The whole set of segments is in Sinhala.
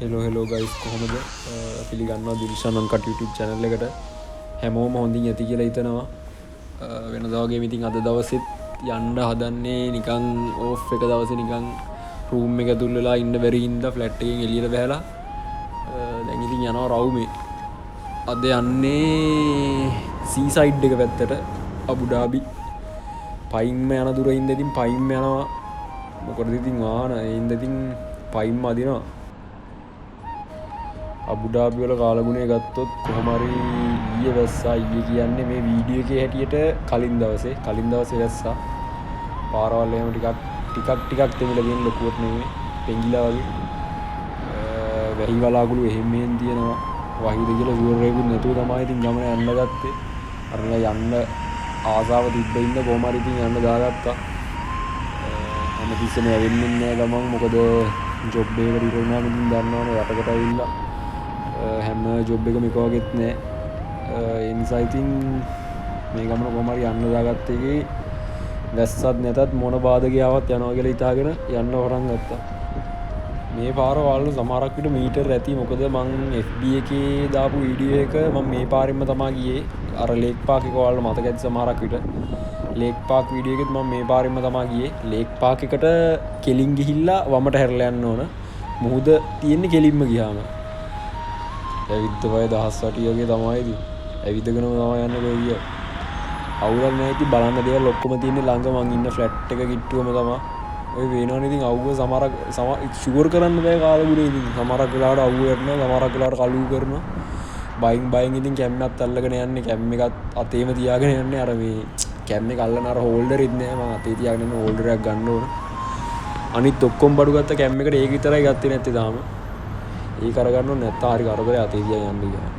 හෙලෝ ගයිස් කොහොමද පිළිගන්නවා දිල්ෂාන් අන්කට් YouTube channel එකට හැමෝම හොඳින් ඇති කියලා හිතනවා වෙනදා වගේ ඉතින් අද දවසෙත් යන්න හදන්නේ නිකන් ඕෆ් එක දවසේ නිකන් රූම් එක ඇතුල් වෙලා ඉන්න බැරි හින්දා ෆ්ලැට් එකෙන් එළියට බහැලා දැන් ඉතින් යනවා රවුමේ අද යන්නේ සී සයිඩ් එක පැත්තට අබුඩාබි පයින්ම යන දුර ඉඳන් ඉතින් පයින්ම යනවා මොකටද ඉතින් වාහන ඉඳන් ඉතින් පයින්ම අදිනවා අබුඩාබි වල කාලගුණය ගත්තොත් කොහොම හරි ඊයේ වැස්සා ඊයේ කියන්නේ මේ වීඩියෝ එකේ හැටියට කලින් දවසේ වැස්සා පාරවල් එහෙම ටිකක් තෙමිලා තියෙන ලොකුවට නෙමෙයි පෙඟිලා වගේ වැහි වලාකුළු එහෙම මෙහෙන් තියෙනවා වහිද කියලා සුවරේකුත් නැතුව තමයි ඉතින් ගමන යන්න ගත්තේ අර යන්න ආසාව තිබ්බ ඉන්න කොහොම හරි ඉතින් යන්න දාගත්තා හැමතිස්සෙම ඇවෙන්නේ නැහැ ගමන් මොකද ජොබ් එකකට ඉර වුණාම ඉතින් දන්නවනේ යටකට ඇවිල්ලා හැම ජොබ් එකම එක වගේත් නෑ ඒ නිසා ඉතින් මේ ගමන කොහොම හරි යන්න දාගත්ත එකේ වැස්සත් නැතත් මොන බාධකයක් ආවත් යනවා කියලා හිතාගෙන යන්න පටන් ගත්තා මේ පාර වල සමහරක් විට මීටර් ඇති මොකද මං FB එකේ දාපු වීඩියෝ එක මම මේ පාරෙන්ම තමයි ගියේ අර ලේක් පාක් එක වල මතක ඇති සමහරක් විට ලේක් පාක් වීඩියෝ එකෙත් මම මේ පාරෙන්ම තමයි ගියේ ලේක් පාක් එකට කෙලින් ගිහිල්ලා වමට හැරලා යන්න ඕන මුහුද තියෙන්නේ කෙලින්ම ගියාම ඇවිත් බය 18 වගේ තමයි ඉතින් ඇවිදගෙනම තමයි යන්නේ කොයි අවුලක් නැහැ ඉතින් බලන්න දේවල් ඔක්කොම තියෙන්නේ ළඟ මං ඉන්න ෆ්ලැට් එක කිට්ටුවම තමයි ඔය වෙනවනේ ඉතින් අවුව සමහරක් ෂුවර් කරන්න බෑ කාලගුණේ ඉතින් සමහරක් වෙලාවට අවුව වෙනවා සමහරක් වෙලාවට කලුව කරනවා බයින් ඉතින් කැම්මත් අල්ලගෙන යන්නේ කැම් එකත් අතේම තියාගෙන යන්නේ අර මේ කැම් එක අල්ලන අර හෝල්ඩර් ඉත් නෑ මම අතේ තියාගෙන ඉන්න හෝල්ඩර් එකක් ගන්න ඕන අනිත් ඔක්කොම බඩු ගත්ත කැම් එකට ඒක විතරයි ගත්තේ නැත්තේ තාම ඒ කරගන්න ඕනේ නැත්නම් හරි කරදරේ අතේ තියාගෙන යන්න ගියා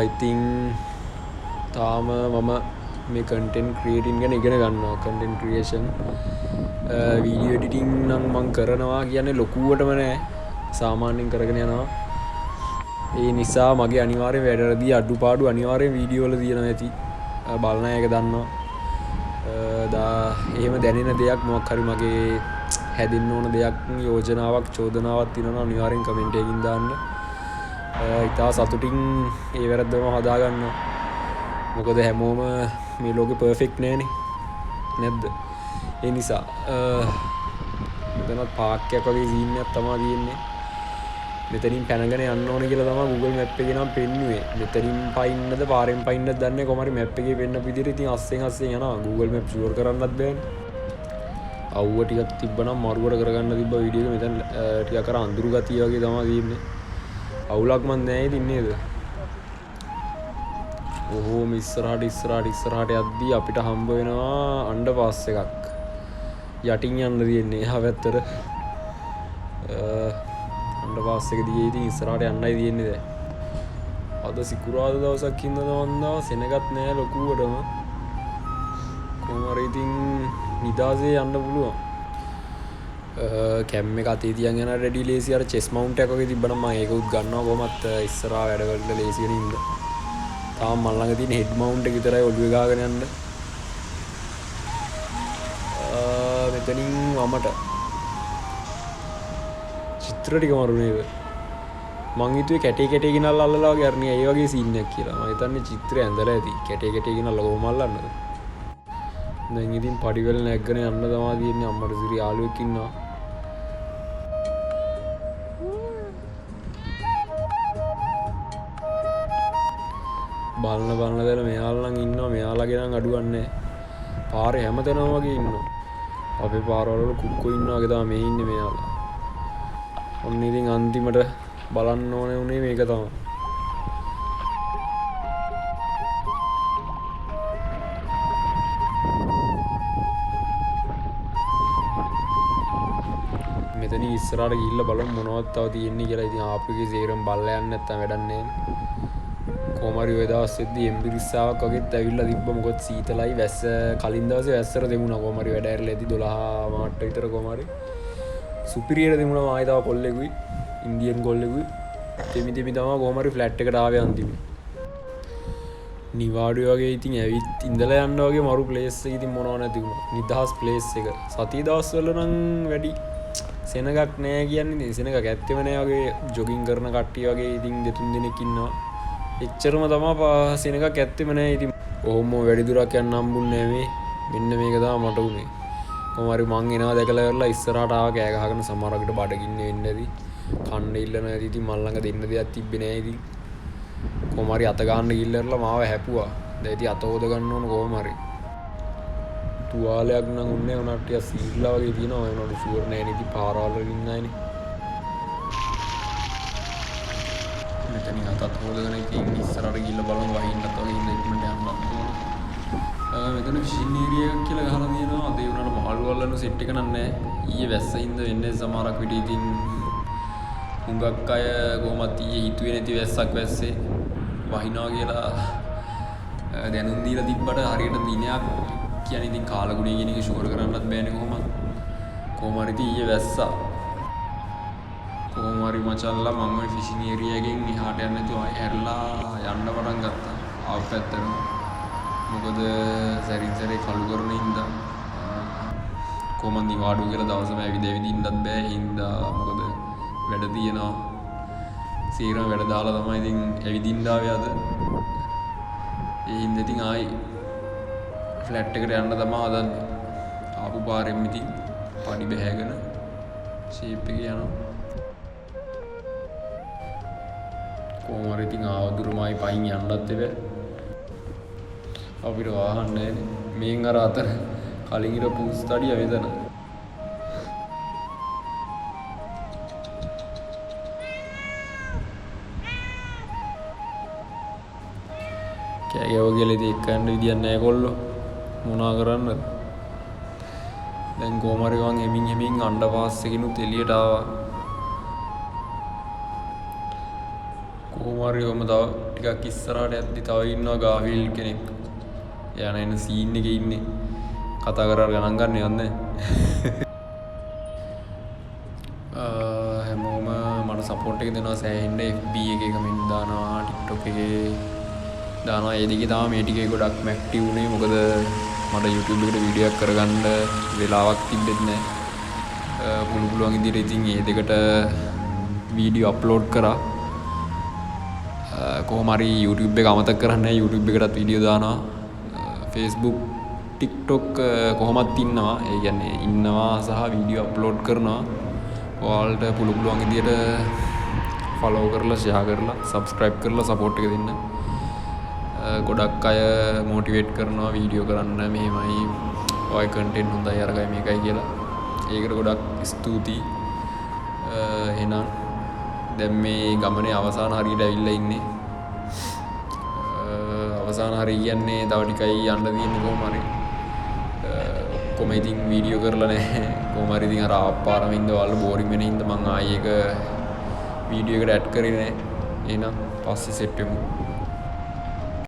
ඉතින් තාම මම මේ කන්ටෙන්ට් ක්‍රියේටින් ගැන ඉගෙන ගන්නවා කන්ටෙන්ට් ක්‍රියේෂන් වීඩියෝ එඩිටින් නම් මම කරනවා කියන්නේ ලොකුවටම නෑ සාමාන්‍යයෙන් කරගෙන යනවා ඒ නිසා මගේ අනිවාර්යෙන් වැඩවලදී අඩුපාඩු අනිවාර්යෙන් වීඩියෝ වල තියෙනවා ඇති බලන අය ඒක දන්නවා එහෙම දැනෙන දෙයක් මොකක් හරි මගේ හැදෙන්න ඕන දෙයක් යෝජනාවක් චෝදනාවක් තියෙනවා අනිවාර්යෙන් කමෙන්ට් එකකින් දාන්න ඉතා සතුටින් ඒ වැරද්දම හදාගන්නවා මොකද හැමෝම මේ ලෝකෙ පර්ෆෙක්ට් නෑනේ නැද්ද ඒ නිසා මෙතනත් පාක් එකක් වගේ සීන් එකක් තමයි තියෙන්නේ මෙතනින් පැනගෙන යන්න ඕනේ කියලා තමයි Google Map එකේ නම් පෙන්නුවේ මෙතනින් පයින්නද පාරෙන් පයින්නද දන්නේ කොහමරි මැප් එකේ පෙන්න විදිහට ඉතින් අස්සෙන් යනවා Google Map ෂුවර් කරන්නත් බෑනේ අවුව ටිකක් තිබ්බනම් මරුවට කරගන්න තිබ්බ වීඩියෝ එක මෙතන ටිකක් අර අඳුරු ගතිය වගේ තමයි තියෙන්නේ අවුලක් මන් නෑ ඉතින් නේද ඔහොම ඉස්සරහට යද්දී අපිට හම්බ වෙනවා අන්ඩර්පාස් එකක් යටින් යන්න තියෙන්නේ එහා පැත්තට අන්ඩර්පාස් එක දිගේ ඉතින් ඉස්සරහට යන්නයි තියෙන්නේ දැන් අද සිකුරාදා දවසක් හින්දාද වන්දා සෙනගත් නෑ ලොකුවටම කොහොම හරි ඉතින් නිදාසේ යන්න පුළුවන් කැම් එක අතේ තියන් යන රෙඩි ලේසි අර චෙස් මවුන්ට් එකක් වගේ තිබ්බනම් මම ඒක උත් ගන්නවා කොහොමත් ඉස්සරහා වැඩ වලට ලේසි වෙන ඉන්න තාම මල් ළඟ තියෙන හෙඩ් මවුන්ට් එක විතරයි ඔළුවේ ගාගෙන යන්න මෙතනින් වමට චිත්‍ර ටික මරු නේද මං හිතුවේ කැටේ ගෙනල්ලා අල්ලලා වගේ අරන්නේ ඒ වගේ සීන් එකක් කියලා මම හිතන්නේ චිත්‍රය ඇඳලා ඇති කැටේ ගෙනල්ලා කොහොම අල්ලන්නද දැන් ඉතින් පඩිවල නැග්ගෙන යන්න තමයි තියෙන්නේ අම්මට සිරි යාළුවෙක් ඉන්නවා බලන දැන මෙයාලා නම් ඉන්නවා මෙයාලාගේ නම් අඩුවක් නැහැ පාරේ හැමතැනම වගේ ඉන්නවා අපේ පාරවල කුක්කෝ ඉන්නවා වගේ තමයි මේ ඉන්නේ මෙයාලා ඔන්න ඉතින් අන්තිමට බලන්න ඕනේ උනේ මේක තමයි මෙතන ඉස්සරහට ගිහිල්ලා බලමු මොනවද තව තියෙන්නේ කියලා ඉතින් ආපුගේ සේරම බල්ලා යන්න නැත්තම් වැඩක් නැහැ කොහොම හරි ඔය දවස්සෙද්දී එම්බිරිස්සාවක් වගේත් ඇවිල්ලා තිබ්බ මොකද සීතලයි වැස්ස කලින් දවසේ වැස්සර දෙමුණා කොහොම හරි වැඩ ඇරලා ඇති 12 මාට විතර කොහොම හරි සුපිරියර දෙමුණා ආයෙ තව කොල්ලෙකුයි ඉන්දියන් කොල්ලෙකුයි දෙමි තමයි කොහොම හරි ෆ්ලැට් එකට ආවේ අන්තිමේ නිවාඩු වගේ ඉතින් ඇවිත් ඉඳලා යන්න වගේ මරු ප්ලේස් එක ඉතින් මොනව නැති වුණා. නිදහස් ප්ලේස් එක. සතිය දවස්වල නම් වැඩි සෙනගක් නෑ කියන්නේ. ඉතින් සෙනගක් ඇත්තෙම නෑ වගේ ජොගින් කරන කට්ටිය වගේ ඉතින් දෙතුන් දෙනෙක් ඉන්නවා. එච්චරම තමයි සෙනගක් ඇත්තෙම නෑ. ඉතින් ඔහොම වැඩි දුරක් යන්න හම්බුන්නේ නෑ මේ. මෙන්න මේක තමයි මට උනේ. කොහොම හරි මං එනවා දැකලා කරලා ඉස්සරහට ආව කෑ ගහගෙන සමහරකට බඩගින්නේ වෙන්න ඇති. කන්න ඉල්ලන ඇති. ඉතින් මල් ළඟ දෙන්න දෙයක් තිබ්බේ නෑ ඉතින්. කොහොම හරි අත ගන්න ගිල්ලරලා මාව හැපුවා. දැන් ඉතින් අත හොද ගන්න ඕන කොහොම හරි. තුවාලයක් නම් උන්නේ උනාට ටික සීල්ලා වගේ තියෙනවා. ඒ උනාට ෂුවර් නෑ නේ. ඉතින් පාරවල් වල ඉන්නයිනේ. මෙතනින් අතත් හොදගෙන ඉතින් ඉස්සරහට ගිහිල්ලා බලමු වහින්නත් වගේ ඉන්න ඉක්මනට යන්නත් ඕන. මෙතන ෆිෂින් ඒරියා එකක් කියලා ගහලා තියෙනවා. අද ඒ උනාට මාළු වලන සෙට් එක නෑ. ඊයේ වැස්සෙන්ද වෙන්නේ සමහරක් විට ඉතින් හුඟක් අය කොහොමත් ඊයේ හිතුවේ නැති වැස්සක් වැස්සේ වහිනවා කියලා දැනුම් දීලා තිබ්බට හරියට දිනයක් කියන්නේ ඉතින් කාලගුණය කියන එක ෂුවර් කරන්නත් බෑනේ කොහොමද. කොහොම හරි ඉතින් ඊයේ වැස්සා. කොහොම හරි මචල්ලා මම ওই ෆිෂින් ඒරියා එකෙන් එහාට යන්න නැතුව ආයෙ හැරලා යන්න පටන් ගත්තා. ආව පැත්තට. මොකද සැරින් සැරේ කළු කරන හින්දා කොහොමද නිවාඩු කියලා දවසම ඇවිද ඉන්නත් බෑ. හින්දා මොකද වැඩ තියෙනවා. සීරම වැඩ දාලා තමයි ඉතින් ඇවිදින්න ආවේ අද. ඒ හින්දා ඉතින් ආයි ෆ්ලැට් එකට යන්න තමයි හදන්නේ. ආපු පාරෙන් ඉතින් පඩි බැහැගෙන ෂේප් එකේ යනවා. කොහොම හරි ඉතින් ආවදුරමයි පයින් යන්නත් එපා. අපිට වාහන නැහැ. මේන් අර අතර කලින් ඉර පුස්තඩිය වෙදන. කෑගව කියලා ඉතින් එක්කන්න විදියක් නැහැ කොල්ලෝ. මොනා කරන්නද? දැන් කොහොම හරි මං හෙමින් අණ්ඩ පාස් එකකිනුත් එළියට ආවා. කොහොම හරි ඔම තව ටිකක් ඉස්සරහට යද්දි තව ඉන්නවා ගාවිල් කෙනෙක්. එයා නේ සීන් එකේ ඉන්නේ. කතා කරලා ගණන් ගන්න යන්නේ. හැමෝම මට සපෝට් එක දෙනවා සෑහෙන්න. FB එකේ කමෙන්ට් දානවා, TikTok එකේ දානවා. ඒ දිගේ තමයි මේ ටිකේ ගොඩක් ඇක්ටිව් උනේ. මොකද මට YouTube එකට වීඩියෝ එකක් කරගන්න වෙලාවක් තිබෙත් නැහැ. පුළුවන් විදිහට ඉතින් මේ දෙකට වීඩියෝ අප්ලෝඩ් කරා. කොහොම හරි YouTube එක අමතක කරන්නේ නැහැ. YouTube එකටත් වීඩියෝ දානවා. Facebook TikTok කොහොමත් ඉන්නවා. ඒ කියන්නේ ඉන්නවා සහ වීඩියෝ අප්ලෝඩ් කරනවා. ඔයාලට පුළුවන් විදිහට ෆලෝ කරලා, ෂෙයා කරලා, සබ්ස්ක්‍රයිබ් කරලා සපෝට් එක දෙන්න. ගොඩක් අය මොටිවේට් කරනවා වීඩියෝ කරන්න මෙහෙමයි. ඔය කන්ටෙන්ට් හොඳයි අරගයි මේකයි කියලා. ඒකට ගොඩක් ස්තුතියි. එහෙනම් දැන් මේ ගමනේ අවසාන හරියට ඇවිල්ලා ඉන්නේ. අවසාන හරිය කියන්නේ තව ටිකයි යන්න තියෙන්නේ කොහොම හරි. ඔක්කොම ඉතින් වීඩියෝ කරලා නැහැ. කොහොම හරි ඉතින් අර ආපාරම ඉඳ ඔයාලා බෝරින් වෙන හින්දා මං ආයේ ඒක වීඩියෝ එකට ඇඩ් කරේ නැහැ. එහෙනම් පස්සේ සෙට් වෙමු.